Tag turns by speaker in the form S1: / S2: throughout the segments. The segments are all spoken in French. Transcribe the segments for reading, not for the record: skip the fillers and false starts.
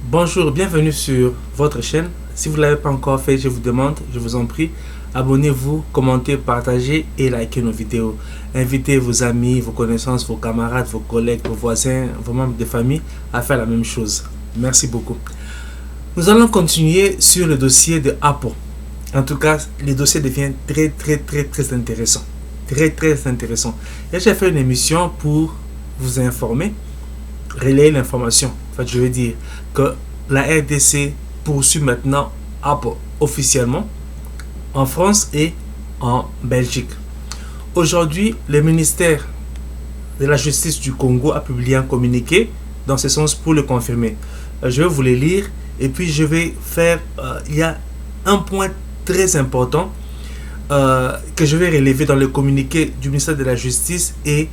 S1: Bonjour, bienvenue sur votre chaîne. Si vous ne l'avez pas encore fait, je vous en prie, abonnez-vous, commentez, partagez et likez nos vidéos. Invitez vos amis, vos connaissances, vos camarades, vos collègues, vos voisins, vos membres de famille à faire la même chose. Merci beaucoup. Nous allons continuer sur le dossier de Apple. En tout cas, le dossier devient très intéressant. Très intéressant. Et j'ai fait une émission pour vous informer, relayer l'information. En fait, je veux dire que la RDC poursuit maintenant Apple officiellement en France et en Belgique. Aujourd'hui, le ministère de la Justice du Congo a publié un communiqué dans ce sens pour le confirmer. Je vais vous le lire et puis je vais faire... il y a un point très important que je vais relever dans le communiqué du ministère de la Justice et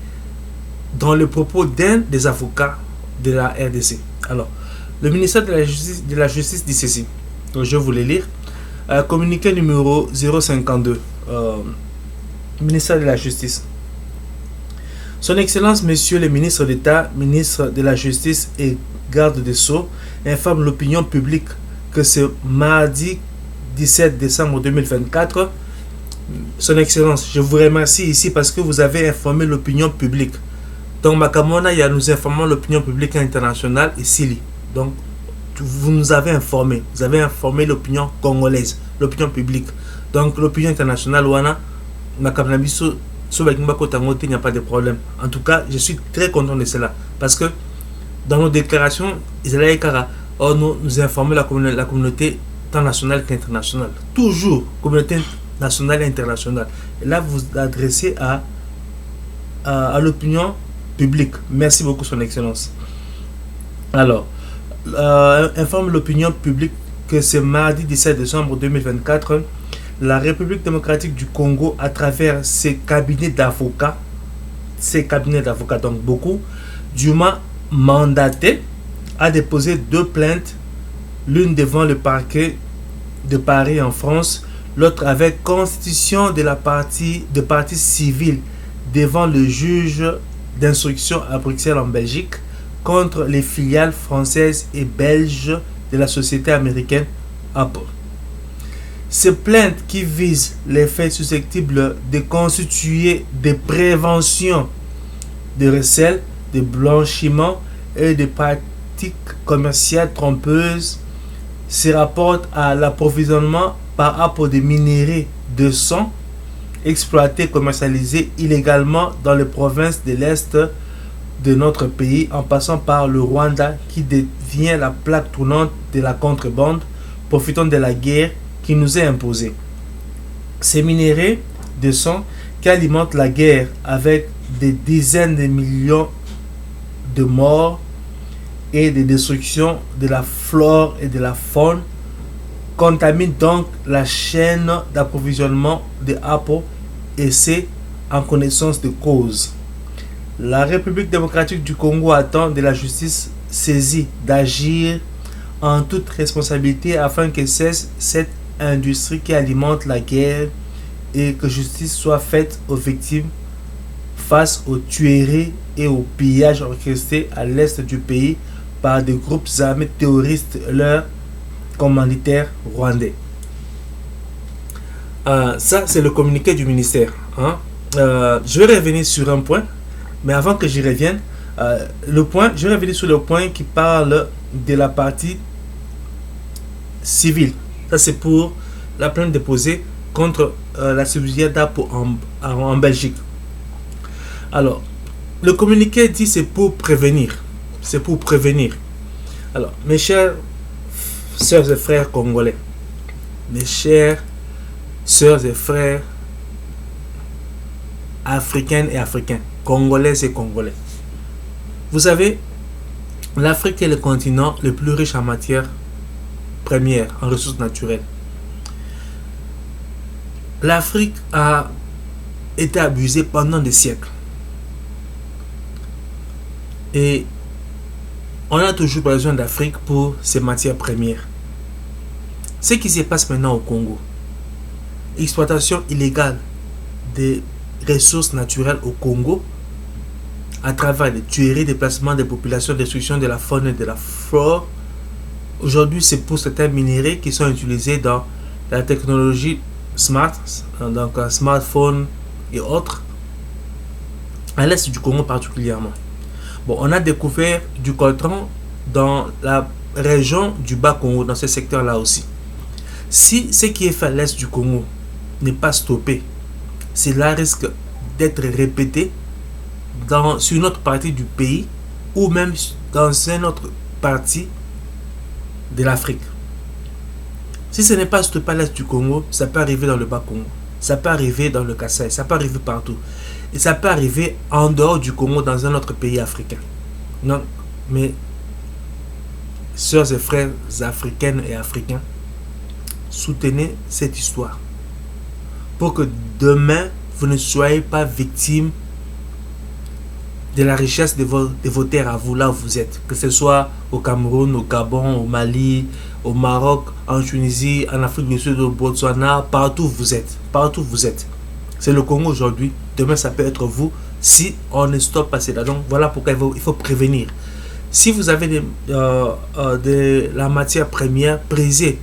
S1: dans le propos d'un des avocats de la RDC. Alors, le ministère de la Justice dit ceci. Donc, je vais vous le lire. Communiqué numéro 052. Ministère de la Justice. Son Excellence, Monsieur le ministre d'État, ministre de la Justice et garde des Sceaux, informe l'opinion publique que ce mardi 17 décembre 2024, Son Excellence, je vous remercie ici parce que vous avez informé l'opinion publique. Donc, Makamona, nous informons l'opinion publique internationale et Sili. Donc, vous nous avez informé. Vous avez informé l'opinion congolaise, l'opinion publique. Donc, l'opinion internationale, Wana, Makamabiso, il n'y a pas de problème. En tout cas, je suis très content de cela. Parce que dans nos déclarations, nous informons la communauté tant nationale qu'internationale. Toujours, communauté nationale et internationale. Et là, vous vous adressez à l'opinion public. Merci beaucoup, Son Excellence. Alors, informe l'opinion publique que ce mardi 17 décembre 2024, la République démocratique du Congo, à travers ses cabinets d'avocats, donc beaucoup, dûment mandatés, a déposé 2 plaintes, l'une devant le parquet de Paris en France, l'autre avec constitution de partie civile devant le juge d'instruction à Bruxelles en Belgique contre les filiales françaises et belges de la société américaine Apple. Ces plaintes qui visent les faits susceptibles de constituer des préventions de recel, de blanchiment et de pratiques commerciales trompeuses se rapportent à l'approvisionnement par Apple de minerais de sang exploités et commercialisés illégalement dans les provinces de l'Est de notre pays en passant par le Rwanda qui devient la plaque tournante de la contrebande, profitant de la guerre qui nous est imposée. Ces minéraux de sang qui alimentent la guerre avec des dizaines de millions de morts et des destructions de la flore et de la faune contaminent donc la chaîne d'approvisionnement de Apple et c'est en connaissance de cause. La République démocratique du Congo attend de la justice saisie d'agir en toute responsabilité afin que cesse cette industrie qui alimente la guerre et que justice soit faite aux victimes face aux tueries et aux pillages orchestrés à l'est du pays par des groupes armés terroristes leurs commanditaires rwandais. Ça, c'est le communiqué du ministère. Je vais revenir sur un point, mais avant que j'y revienne, je vais revenir sur le point qui parle de la partie civile. Ça, c'est pour la plainte déposée contre la subsidiaire d'Apple en Belgique. Alors, le communiqué dit c'est pour prévenir. C'est pour prévenir. Alors, mes chers sœurs et frères congolais, mes chers sœurs et frères africaines et africains, congolaises et congolais, vous savez, l'Afrique est le continent le plus riche en matières premières, en ressources naturelles. L'Afrique a été abusée pendant des siècles. Et on a toujours besoin d'Afrique pour ces matières premières. Ce qui se passe maintenant au Congo, exploitation illégale des ressources naturelles au Congo, à travers les tueries, déplacements des populations, destruction de la faune et de la flore, Aujourd'hui, c'est pour certains minéraux qui sont utilisés dans la technologie smart, donc un smartphone et autres, à l'est du Congo particulièrement. Bon, on a découvert du coltan dans la région du Bas-Congo, dans ce secteur-là aussi. Si ce qui est fait à l'est du Congo n'est pas stoppé, cela risque d'être répété sur une autre partie du pays ou même dans une autre partie de l'Afrique. Si ce n'est pas stoppé à l'est du Congo, ça peut arriver dans le Bas-Congo, ça peut arriver dans le Kasaï, ça peut arriver partout. Et ça peut arriver en dehors du Congo, dans un autre pays africain. Non, mais sœurs et frères africaines et africains, soutenez cette histoire pour que demain, vous ne soyez pas victime de la richesse de vos terres à vous, là où vous êtes. Que ce soit au Cameroun, au Gabon, au Mali, au Maroc, en Tunisie, en Afrique du Sud, au Botswana, partout où vous êtes. Partout où vous êtes. C'est le Congo aujourd'hui. Demain, ça peut être vous si on ne stoppe pas cela. Donc, voilà pourquoi il faut prévenir. Si vous avez de la matière première prisée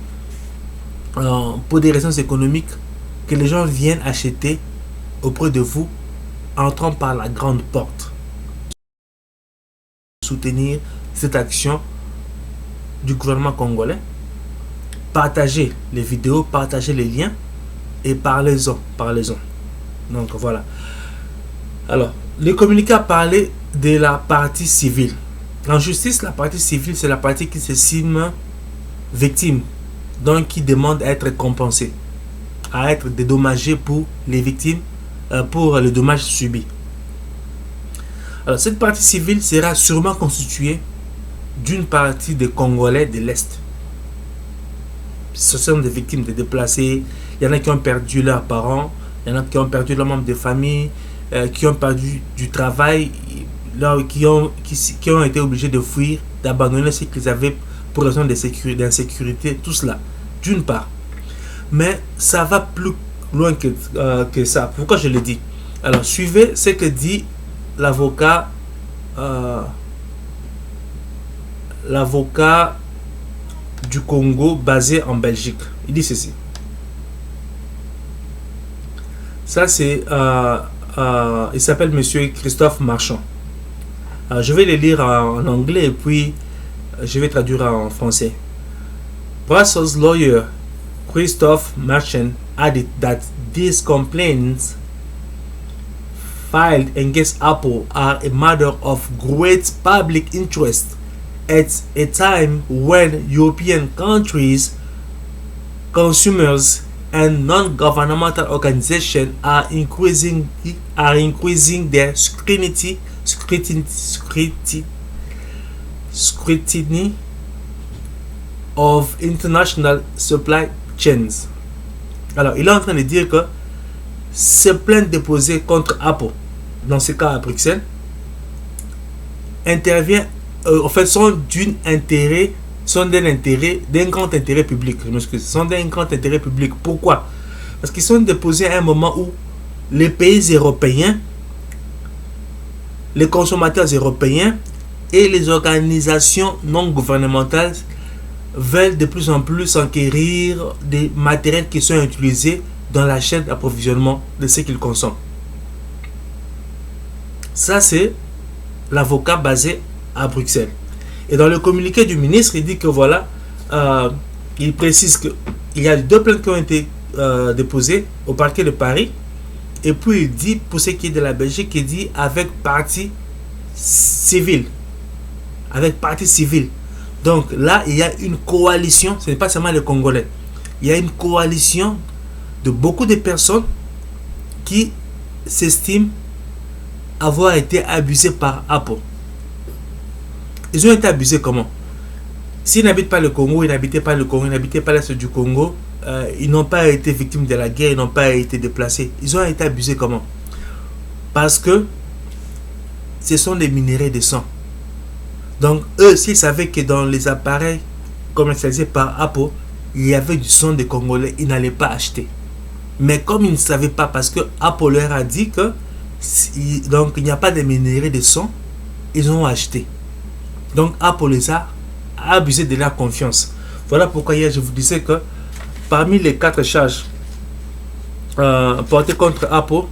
S1: pour des raisons économiques, que les gens viennent acheter auprès de vous, entrant par la grande porte. Soutenir cette action du gouvernement congolais. Partagez les vidéos, partagez les liens et parlez-en. Donc voilà. Alors, le communiqué a parlé de la partie civile. En justice, la partie civile, c'est la partie qui s'estime victime, donc qui demande à être compensée, à être dédommagée pour les victimes, pour le dommage subi. Alors, cette partie civile sera sûrement constituée d'une partie des Congolais de l'Est. Ce sont des victimes, des déplacés. Il y en a qui ont perdu leurs parents, il y en a qui ont perdu leurs membres de famille, qui ont perdu du travail, qui ont été obligés de fuir, d'abandonner ce qu'ils avaient pour raison d'insécurité, tout cela, d'une part. Mais ça va plus loin que ça. Pourquoi je le dis? Alors, suivez ce que dit l'avocat du Congo basé en Belgique. Il dit ceci. Ça, c'est il s'appelle monsieur Christophe Marchand. Je vais le lire en anglais et puis je vais traduire en français. Brussels lawyer Christophe Marchand added that these complaints filed against Apple are a matter of great public interest at a time when European countries, consumers, and non-governmental organizations are increasing their scrutiny of international supply chains. Alors, il est en train de dire que ces plaintes déposées contre Apple, dans ce cas à Bruxelles, intervient, en fait, sont d'un grand intérêt public. Je m'excuse, sont d'un grand intérêt public. Pourquoi? Parce qu'ils sont déposés à un moment où les pays européens, les consommateurs européens et les organisations non gouvernementales veulent de plus en plus s'enquérir des matériels qui sont utilisés dans la chaîne d'approvisionnement de ce qu'ils consomment. Ça, c'est l'avocat basé à Bruxelles. Et dans le communiqué du ministre, il dit que voilà, il précise qu'il y a 2 plaintes qui ont été déposées au parquet de Paris. Et puis il dit, pour ce qui est de la Belgique, il dit avec partie civile. Avec partie civile. Donc là, il y a une coalition, ce n'est pas seulement les Congolais. Il y a une coalition de beaucoup de personnes qui s'estiment avoir été abusées par Apple. Ils ont été abusés comment? S'ils n'habitent pas le Congo, ils n'habitaient pas le Congo, ils n'habitaient pas l'Est du Congo, ils n'ont pas été victimes de la guerre, ils n'ont pas été déplacés. Ils ont été abusés comment? Parce que ce sont des minéraux de sang. Donc eux, s'ils savaient que dans les appareils commercialisés par Apple, il y avait du sang des Congolais, ils n'allaient pas acheter. Mais comme ils ne savaient pas, parce que Apple leur a dit que donc il n'y a pas de minéraux de sang, ils ont acheté. Donc Apple les a abuser de leur confiance. Voilà pourquoi hier je vous disais que parmi les 4 charges portées contre Apple,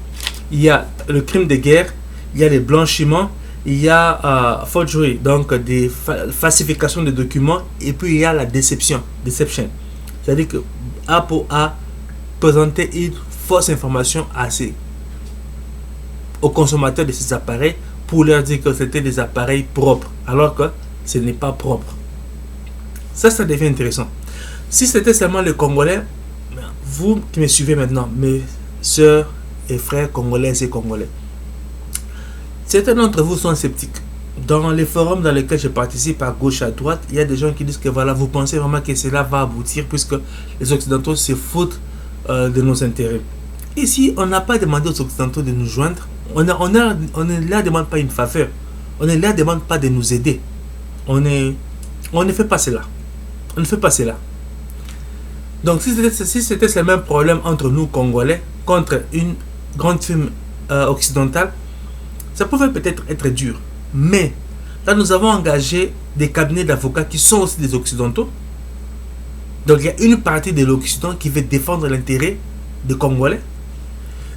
S1: il y a le crime de guerre, il y a le blanchiment, il y a forgery, donc des falsifications de documents, et puis il y a la deception. C'est-à-dire que Apple a présenté une fausse information aux consommateurs de ces appareils pour leur dire que c'était des appareils propres, alors que ce n'est pas propre. Ça devient intéressant. Si c'était seulement les Congolais, vous qui me suivez maintenant, mes soeurs et frères congolaises et congolais, certains d'entre vous sont sceptiques. Dans les forums dans lesquels je participe à gauche à droite, il y a des gens qui disent que voilà, vous pensez vraiment que cela va aboutir puisque les Occidentaux se foutent de nos intérêts. Ici, on n'a pas demandé aux Occidentaux de nous joindre. On ne leur demande pas une faveur. On ne leur demande pas de nous aider. On ne fait pas cela. On ne fait pas cela. Donc si c'était le même problème entre nous Congolais contre une grande firme occidentale, ça pouvait peut-être être dur. Mais là, nous avons engagé des cabinets d'avocats qui sont aussi des Occidentaux. Donc il y a une partie de l'Occident qui veut défendre l'intérêt des Congolais.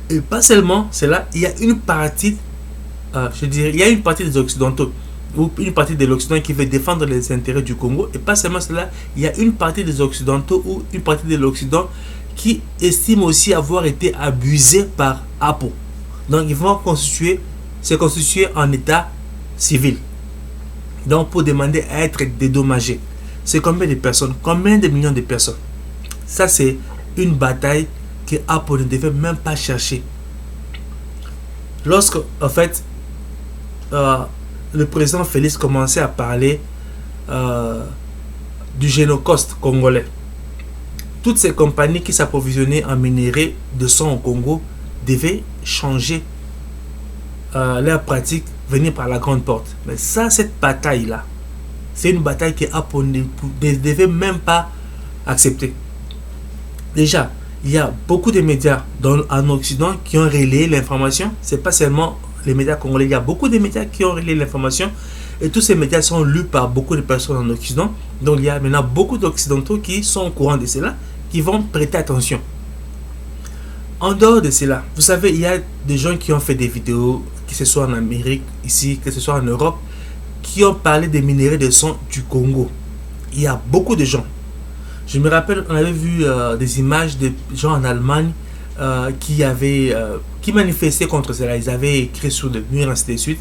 S1: Et pas seulement cela, il y a une partie, il y a une partie des Occidentaux ou une partie de l'Occident qui veut défendre les intérêts du Congo. Et pas seulement cela, il y a une partie des Occidentaux ou une partie de l'Occident qui estime aussi avoir été abusé par Apple. Donc ils vont se constituer en état civil. Donc pour demander à être dédommagé. C'est combien de personnes? Combien de millions de personnes? Ça c'est une bataille que Apple ne devait même pas chercher. Lorsque en fait le président Félix commençait à parler du génocide congolais, toutes ces compagnies qui s'approvisionnaient en minerais de son au Congo devaient changer leur pratique, venir par la grande porte. Mais ça, cette bataille-là, c'est une bataille que Apple ne devait même pas accepter. Déjà, il y a beaucoup de médias en Occident qui ont relayé l'information. C'est pas seulement les médias congolais, il y a beaucoup de médias qui ont relayé l'information. Et tous ces médias sont lus par beaucoup de personnes en Occident. Donc il y a maintenant beaucoup d'Occidentaux qui sont au courant de cela, qui vont prêter attention. En dehors de cela, vous savez, il y a des gens qui ont fait des vidéos, que ce soit en Amérique, ici, que ce soit en Europe, qui ont parlé des minéraux de sang du Congo. Il y a beaucoup de gens. Je me rappelle, on avait vu des images de gens en Allemagne qui manifestaient contre cela. Ils avaient écrit sur le mur, ainsi de suite.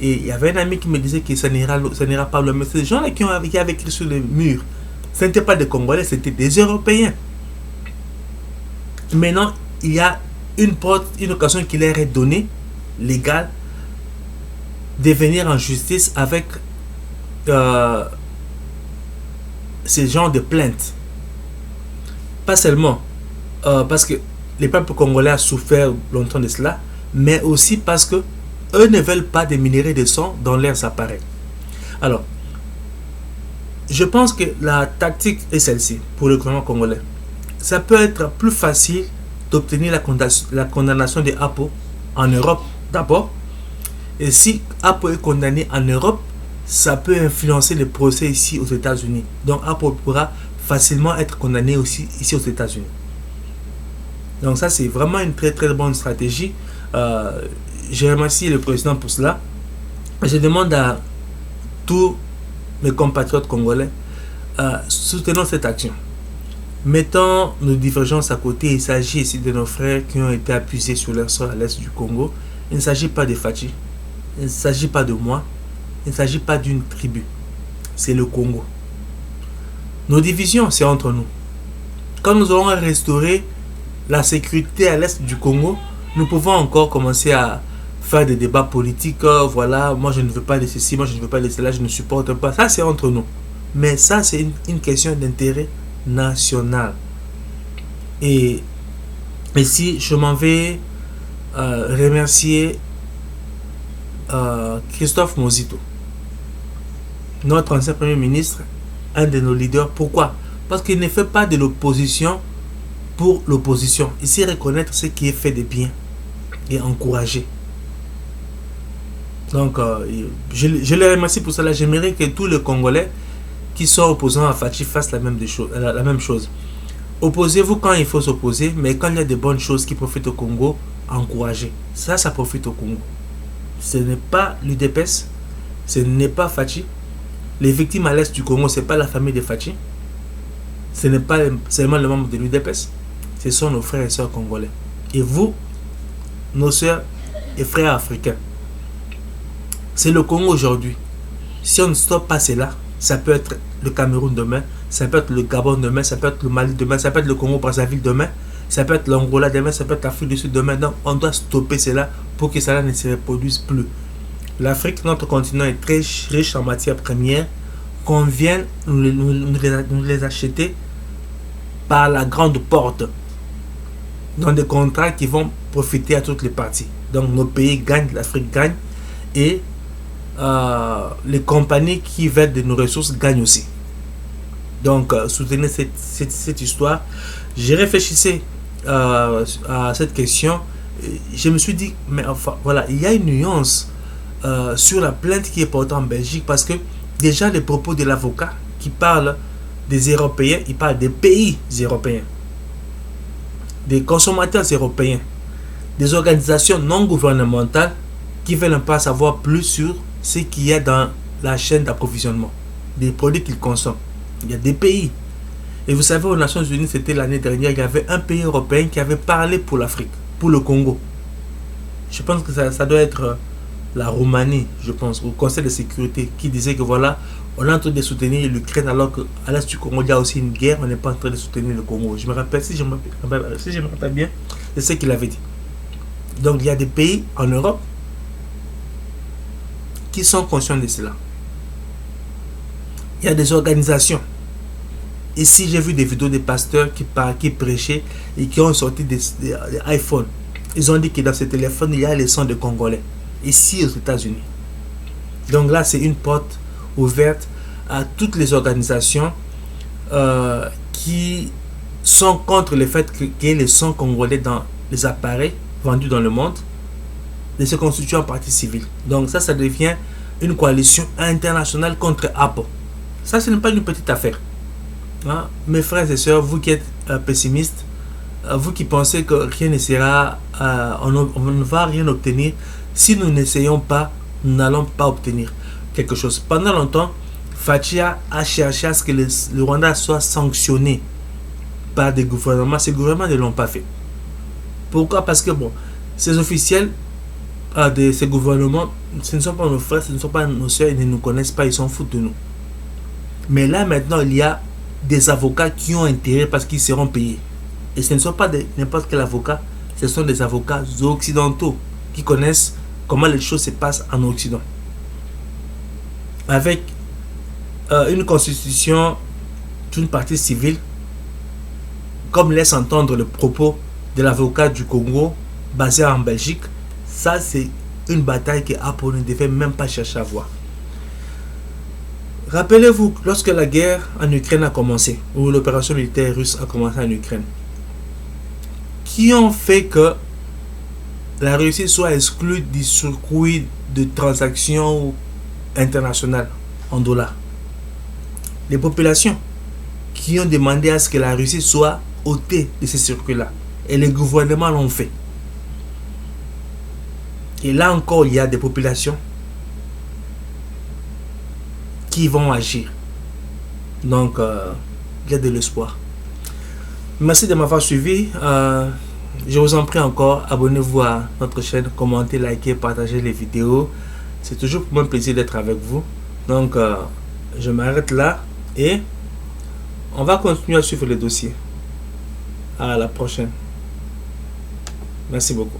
S1: Et il y avait un ami qui me disait que ça n'ira pas le même. Ces gens-là qui avaient écrit sur le mur, ce n'étaient pas des Congolais, c'était des Européens. Maintenant, il y a une occasion qui leur est donnée, légale, de venir en justice avec ces genres de plaintes. Pas seulement parce que les peuples congolais ont souffert longtemps de cela, mais aussi parce que eux ne veulent pas des minéraux de sang dans leurs appareils. Alors, je pense que la tactique est celle-ci pour le gouvernement congolais. Ça peut être plus facile d'obtenir la condamnation de Apple en Europe d'abord. Et si Apple est condamné en Europe, ça peut influencer le procès ici aux États-Unis. Donc Apple pourra facilement être condamné aussi ici aux États-Unis. Donc ça c'est vraiment une très très bonne stratégie. Je remercie le président pour cela. Je demande à tous mes compatriotes congolais, soutenons cette action. Mettons nos divergences à côté. Il s'agit ici de nos frères qui ont été abusés sur leur sol à l'est du Congo. Il ne s'agit pas de Fachi. Il ne s'agit pas de moi. Il ne s'agit pas d'une tribu. C'est le Congo. Nos divisions, c'est entre nous. Quand nous aurons restauré la sécurité à l'est du Congo, nous pouvons encore commencer à faire des débats politiques. Voilà, moi je ne veux pas de ceci, moi je ne veux pas de cela, je ne supporte pas. Ça, c'est entre nous. Mais ça, c'est une question d'intérêt national. Et ici, je m'en vais remercier Christophe Mozito, notre ancien Premier ministre, un de nos leaders. Pourquoi? Parce qu'il ne fait pas de l'opposition pour l'opposition. Il sait reconnaître ce qui est fait de bien et encourager. Donc, je le remercie pour cela. J'aimerais que tous les Congolais qui sont opposants à Fachi fassent la même chose. Opposez-vous quand il faut s'opposer, mais quand il y a de bonnes choses qui profitent au Congo, encouragez. Ça profite au Congo. Ce n'est pas l'UDPS, ce n'est pas Fachi. Les victimes à l'est du Congo, ce n'est pas la famille de Fachi. Ce n'est pas seulement le membre de l'UDPS. Ce sont nos frères et sœurs congolais. Et vous, nos sœurs et frères africains. C'est le Congo aujourd'hui. Si on ne stoppe pas cela, ça peut être le Cameroun demain, ça peut être le Gabon demain, ça peut être le Mali demain, ça peut être le Congo Brazzaville demain, ça peut être l'Angola demain, ça peut être l'Afrique du Sud demain. Donc on doit stopper cela pour que cela ne se reproduise plus. L'Afrique, notre continent, est très riche en matières premières. Qu'on vienne nous les acheter par la grande porte dans des contrats qui vont profiter à toutes les parties. Donc nos pays gagnent, l'Afrique gagne et les compagnies qui vendent de nos ressources gagnent aussi. Donc soutenez cette histoire. J'ai réfléchi à cette question. Je me suis dit, mais enfin voilà, il y a une nuance sur la plainte qui est portée en Belgique, parce que déjà les propos de l'avocat qui parle des Européens, il parle des pays européens, des consommateurs européens, des organisations non gouvernementales qui veulent pas savoir plus sur ce qu'il y a dans la chaîne d'approvisionnement des produits qu'ils consomment. Il y a des pays. Et vous savez, aux Nations Unies, c'était l'année dernière, il y avait un pays européen qui avait parlé pour l'Afrique, pour le Congo. Je pense que ça doit être la Roumanie, je pense, au Conseil de sécurité, qui disait que voilà, on est en train de soutenir l'Ukraine alors qu'à l'est du Congo, il y a aussi une guerre, on n'est pas en train de soutenir le Congo. Je me rappelle, si je me rappelle bien, c'est ce qu'il avait dit. Donc il y a des pays en Europe qui sont conscients de cela. Il y a des organisations. Ici, j'ai vu des vidéos des pasteurs qui prêchaient et qui ont sorti des iPhones. Ils ont dit que dans ces téléphones, il y a les sons de Congolais. Ici, aux États-Unis. Donc là, c'est une porte ouverte à toutes les organisations qui sont contre le fait qu'il y ait les sons congolais dans les appareils vendus dans le monde, de se constituer en partie civile. Donc ça devient une coalition internationale contre Apple. Ça, ce n'est pas une petite affaire. Hein? Mes frères et sœurs, vous qui êtes pessimistes, vous qui pensez que rien ne sera, on ne va rien obtenir, si nous n'essayons pas, nous n'allons pas obtenir quelque chose. Pendant longtemps, Fachi a cherché à ce que le Rwanda soit sanctionné par des gouvernements. Ces gouvernements ne l'ont pas fait. Pourquoi? Parce que bon, ces officiels de ces gouvernements, ce ne sont pas nos frères, ce ne sont pas nos soeurs, ils ne nous connaissent pas, ils s'en foutent de nous. Mais là maintenant, il y a des avocats qui ont intérêt parce qu'ils seront payés. Et ce ne sont pas n'importe quel avocat, ce sont des avocats occidentaux qui connaissent comment les choses se passent en Occident. Avec une constitution d'une partie civile, comme laisse entendre le propos de l'avocat du Congo basé en Belgique, ça c'est une bataille que Apple ne devait même pas chercher à voir. Rappelez-vous, lorsque la guerre en Ukraine a commencé, ou l'opération militaire russe a commencé en Ukraine, qui ont fait que la Russie soit exclue du circuit de transactions internationales en dollars? Les populations qui ont demandé à ce que la Russie soit ôtée de ces circuits-là. Et les gouvernements l'ont fait. Et là encore, il y a des populations qui vont agir. Donc, il y a de l'espoir. Merci de m'avoir suivi. Je vous en prie encore, abonnez-vous à notre chaîne, commentez, likez, partagez les vidéos. C'est toujours pour moi un plaisir d'être avec vous. Donc, je m'arrête là et on va continuer à suivre le dossier. À la prochaine. Merci beaucoup.